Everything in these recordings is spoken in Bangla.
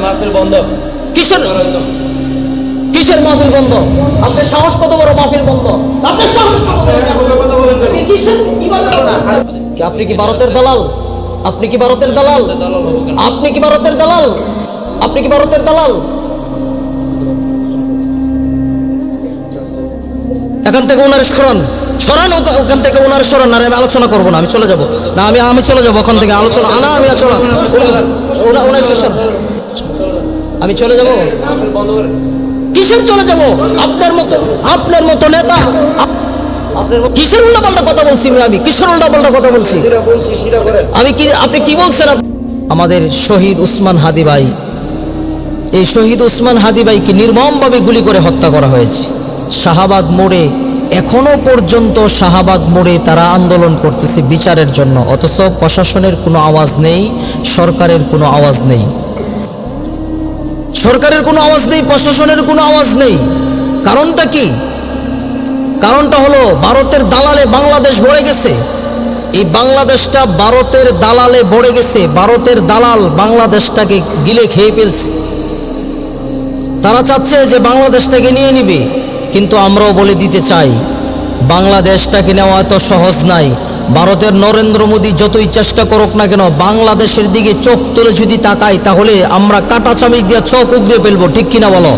মাহফিল বন্ধ। কিসের কিসের মাহফিল বন্ধ? আপনার সাহস কত বড়? মাহফিল বন্ধ? আপনার সাহস কত বড়? কিসের ইবাদত না? আপনি কি ভারতের দালাল? আপনি কি ভারতের দালাল? আপনি কি ভারতের দালাল? আপনি কি ভারতের দালাল? এখান থেকে ওনার সরান, সরান ওখান থেকে ওনার সরান। আর আমি আলোচনা করবো না, আমি চলে যাবো না, আমি চলে যাবো ওখান থেকে। আলোচনা না, আমি আলোচনা ওনার শেষ, আমি চলে যাবো। কিসের চলে যাবো? আপনার মতো নেতা কিসের উল্টাপাল্টা কথা বলছি? আমি কিসের উল্টাপাল্টা কথা বলছি? আমি কি, আপনি কি বলছেন? আমাদের শহীদ উসমান হাদি ভাই, এই শহীদ উসমান হাদি ভাইকে নির্মমভাবে গুলি করে হত্যা করা হয়েছে শাহাবাদ মোড়ে। এখনো পর্যন্ত শাহাবাদ মোড়ে তারা আন্দোলন করতেছে বিচারের জন্য, অথচ প্রশাসনের কোনো আওয়াজ নেই, সরকারের কোনো আওয়াজ নেই, সরকারের কোনো আওয়াজ নেই, প্রশাসনের কোনো আওয়াজ নেই। কারণটা কি? কারণটা হলো ভারতের দালালে বাংলাদেশ ভরে গেছে। এই বাংলাদেশটা ভারতের দালালে ভরে গেছে। ভারতের দালাল বাংলাদেশটাকে গিলে খেয়ে ফেলছে। তারা চাচ্ছে যে বাংলাদেশটাকে নিয়ে নিবে, কিন্তু আমরাও বলে দিতে চাই বাংলাদেশটাকে নেওয়া এত সহজ নাই। ভারতের নরেন্দ্র মোদী যতই চেষ্টা করুক না কেন, বাংলাদেশের দিকে চোখ তুলে যদি তাকাই তাহলে আমরা কাটা চামিচ দিয়ে চোখ উগড়ে ফেলবো, ঠিক কিনা বলো?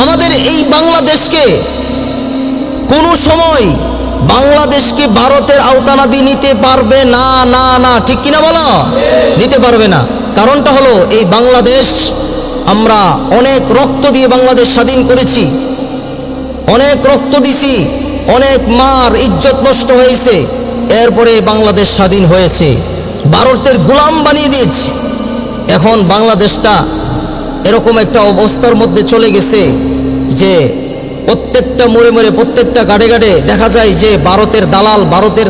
আমাদের এই বাংলাদেশকে কোনো সময় বাংলাদেশকে ভারতের আওতানাদি নিতে পারবে না, না না, ঠিক কিনা বলো? নিতে পারবে না। কারণটা হলো এই বাংলাদেশ, আমরা অনেক রক্ত দিয়ে বাংলাদেশ স্বাধীন করেছি, অনেক রক্ত দিছি, অনেক মার ইজ্জত নষ্ট হয়েছে, এরপরে বাংলাদেশ স্বাধীন হয়েছে। ভারতের গোলাম বানিয়ে দিয়েছে। এখন বাংলাদেশটা এরকম একটা অবস্থার মধ্যে চলে গেছে যে প্রত্যেকটা মোড়ে মোড়ে, প্রত্যেকটা গাড়ে গাড়ে দেখা যায় যে ভারতের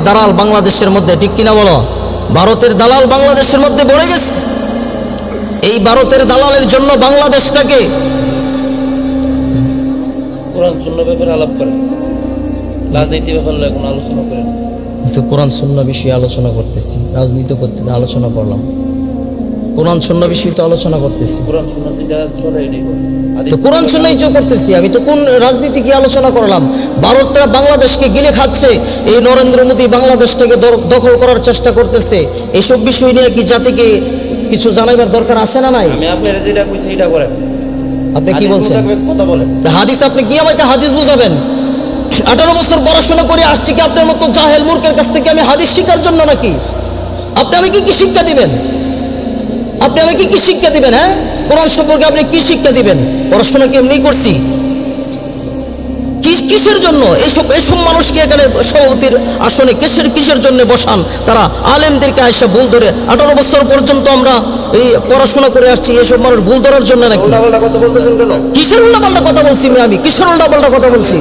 দালাল বাংলাদেশের মধ্যে, ঠিক কিনা বলো? ভারতের দালাল বাংলাদেশের মধ্যে ভরে গেছে। এই ভারতের দালালের জন্য বাংলাদেশটাকে কোরআন সুন্নাহ ব্যাপারে আলাপ করেন, রাজনীতি ব্যাপারে কোনো আলোচনা করেন। তো কোরআন সুন্নাহ বিষয়ে আলোচনা করতেছি, রাজনীতি করতে আলোচনা করলাম। কোরআন সুন্নাহ বিষয়ে তো আলোচনা করতেছি, কোরআন সুন্নাহ যেটা চলে এটাই করেন। তো কোরআন সুন্নাহই তো করতেছি। আমি তো কোন রাজনীতি কি আলোচনা করলাম? ভারতরা বাংলাদেশকে গিলে খাচ্ছে, এই নরেন্দ্র মোদী বাংলাদেশটাকে দখল করার চেষ্টা করতেছে। এইসব বিষয় নিয়ে কি জাতিকে কিছু জানাইবার দরকার আছে না নাই? আমি আপনারা যেটা কইছি এটা করেন। আপনি কি বলছেন? কথা বলেন হাদিস, আপনি কি আমাকে হাদিস বুঝাবেন? 18 বছর পড়াশোনা করে আসছি কি আপনার মতো জাহেল মূর্খের কাছ থেকে আমি হাদিস শিখার জন্য নাকি? আপনি আমাকে কি শিক্ষা দিবেন? আপনি আমাকে কি শিক্ষা দিবেন? হ্যাঁ, কোরআন সম্পর্কে আপনি কি শিক্ষা দিবেন? পড়াশোনা কি এমনি করছি? কিসের জন্য এসব মানুষকে এখানে সভাপতির আসনে কিসের জন্য বসান? তারা আলেমদেরকে আইসা ভুল ধরে 18 বছর পর্যন্ত আমরা এই পড়াশোনা করে আসছি, এসব মানুষ ভুল ধরার জন্য নাকি? কিসের উল্টাপাল্টা কথা বলছি? আমি কিসের উল্টাপাল্টা কথা বলছি?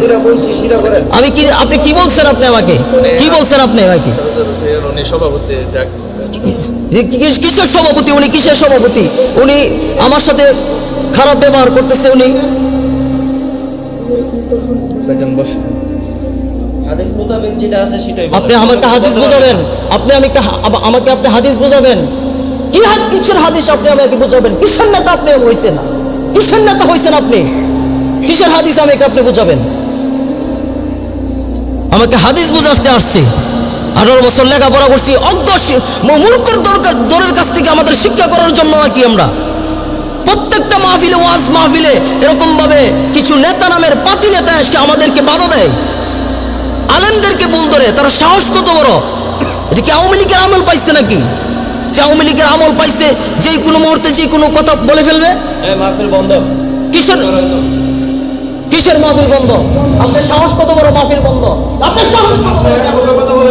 আমি কি, আপনি কি বলছেন? আপনি আমাকে কি বলছেন? আপনি আমাকে সভাপতি কিসের সভাপতি? উনি কিসের সভাপতি? উনি আমার সাথে খারাপ ব্যবহার করতেছে। উনি হাদিস মোতাবেক যেটা আছে সেটাই আপনি আমাকে হাদিস বুঝাবেন। আপনি আমাকে হাদিস বুঝাবেন। কিসের হাদিস আপনি আমাকে বুঝাবেন? কিসের নেতা আপনি হয়েছেন? কিসের নেতা হয়েছেন আপনি? কিসের হাদিস আমাকে আপনি বুঝাবেন? আমাকে হাদিস বুঝাতে আসছে। 18 বছর লেখাপড়া করছি, অজ্ঞ মূর্খের দরের কাছ থেকে আমাদের শিক্ষা করার জন্য কি আমরা প্রত্যেকটা মাহফিলে, ওয়াজ মাহফিলে এরকম ভাবে কিছু নেতা নামের পাতি নেতা এসে আমাদেরকে বাধা দেয়, আলেমদেরকে ভুল ধরে। তারা সাহস কত বড়! এটা কি আওয়ামী লীগের আমল পাইছে নাকি? যে আওয়ামী লীগের আমল পাইছে, যে কোনো মুহূর্তে যে কোনো কথা বলে ফেলবে। মাহফিল বন্ধ। কিসের মাহফিল বন্ধ? আপনার সাহস কত বড়? মাহফিল বন্ধ? আপনার সাহস কত বড়?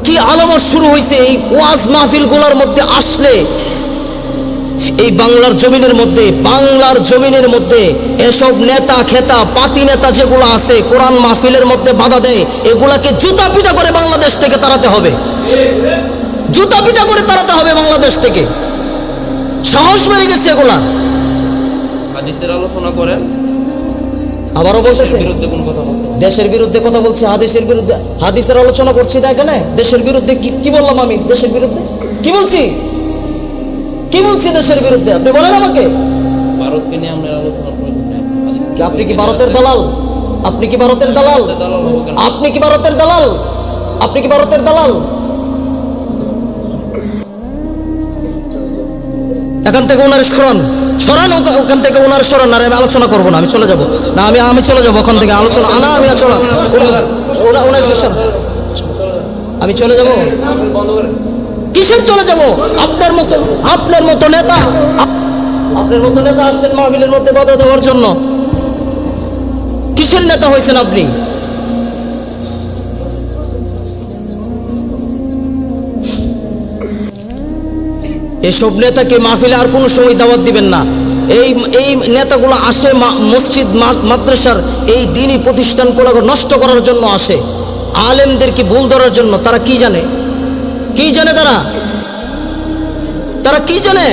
কি আলামত শুরু হয়েছে এই ওয়াজ মাহফিল গুলার মধ্যে আসলে? এই বাংলার জমিনের মধ্যে এসব নেতা খেতা পাতি নেতা যেগুলো আছে, কোরআন মাহফিলের মধ্যে বাধা দেয়, এগুলাকে জুতা পিটা করে বাংলাদেশ থেকে তাড়াতে হবে। জুতা পিটা করে তাড়াতে হবে বাংলাদেশ থেকে। সাহস বেড়ে গেছে এগুলা। হাদিসের আলোচনা করেন। আবারও বলতেছে বিরুদ্ধে কোন কথা বলতে? দেশের বিরুদ্ধে কথা বলছি, হাদিসের বিরুদ্ধে। হাদিসের আলোচনা করছি না এখানে। দেশের বিরুদ্ধে কি বললাম আমি? দেশের বিরুদ্ধে কি বলছি? বলছি দেশের বিরুদ্ধে? আপনি বলেন আমাকে। ভারতকে নিয়ে আমরা আলোচনা প্রয়োজন নেই। কি আপনি কি ভারতের দালাল? আপনি কি ভারতের দালাল? দালাল হবো কেন? আপনি কি ভারতের দালাল? আপনি কি ভারতের দালাল? এখান থেকে ওনার সরান, সরান ওখান থেকে ওনার সরান। আর আমি আলোচনা করবো না, আমি চলে যাব না, আমি চলে যাবো ওখান থেকে। আলোচনা না, আমি চলে ওনার শেষ, আমি চলে যাব। বন্ধ করে কিসের চলে যাব? আপনার মতো নেতা, আপনার মতো নেতা আসছেন মাহফিলের মধ্যে বাধা দেওয়ার জন্য। কিসের নেতা হয়েছেন আপনি? এসব নেতাকে মাহফিলে আর কোনো সময় দাওয়াত দিবেন না। এই নেতাগুলো আসে মসজিদ মাদ্রাসার এই দ্বীনি প্রতিষ্ঠানগুলো নষ্ট করার জন্য আসে, আলেমদেরকে ভুল ধরার জন্য। তারা কি জানে? কি জানে তারা কি জানে?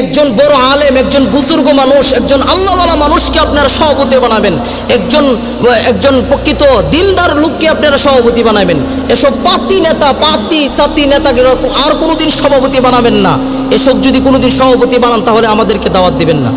একজন বড় আলেম, একজন বুজুর্গ মানুষ, একজন আল্লাহওয়ালা মানুষকে আপনারা সভাপতি বানাবেন, একজন প্রকৃত দিনদার লোককে আপনারা সভাপতি বানাবেন। এসব সাতি নেতাকে আর কোনোদিন সভাপতি বানাবেন না। এসব যদি কোনোদিন সভাপতি বানান তাহলে আমাদেরকে দাওয়াত দিবেন না।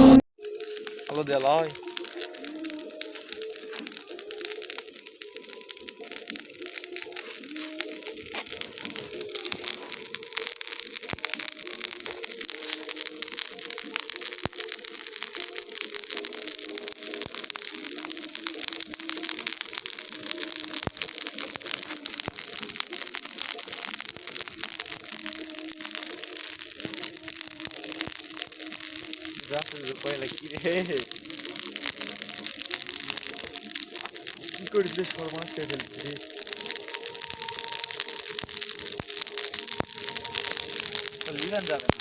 কি করিস সর্বনাশ করে ফেলছি। লিগান যাবে না।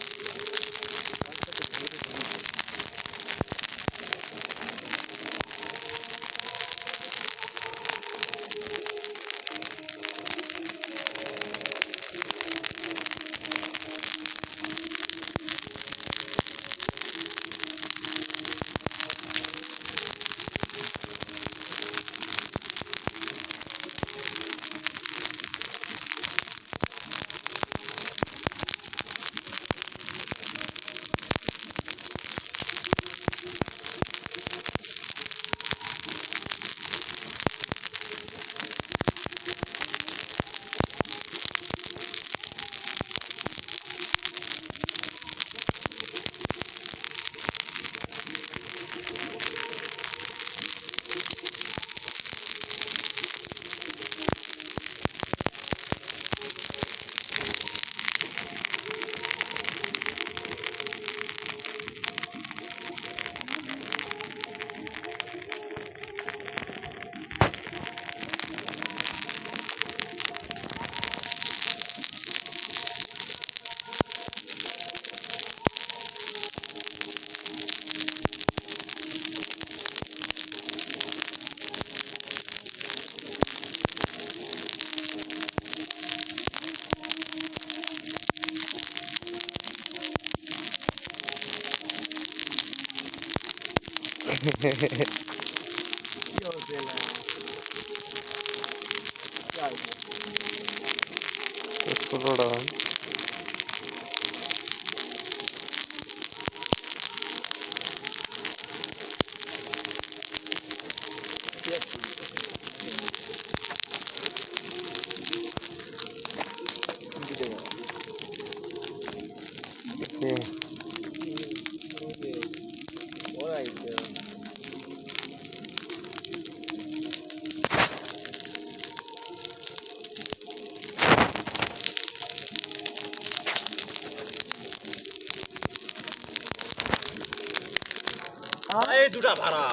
এই দুটা ভাড়া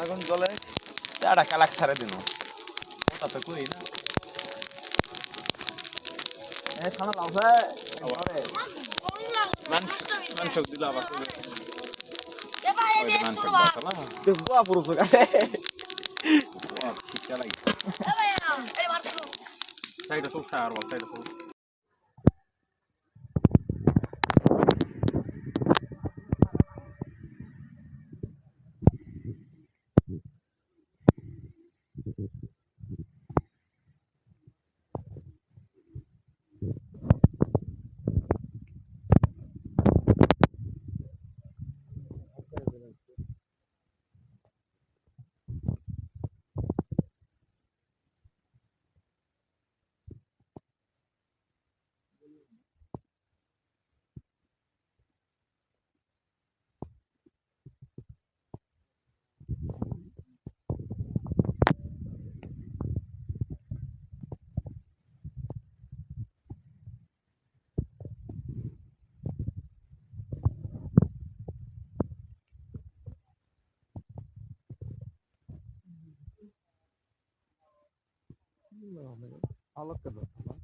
আগুন জ্বলে চারা কালাক ছাড়ে দিন। কথা তো কই না। খানা লাভে মাংস দিল আবার দেখবো পুরো সাইডে সব সার সাইডে সব আলোকে ধরতে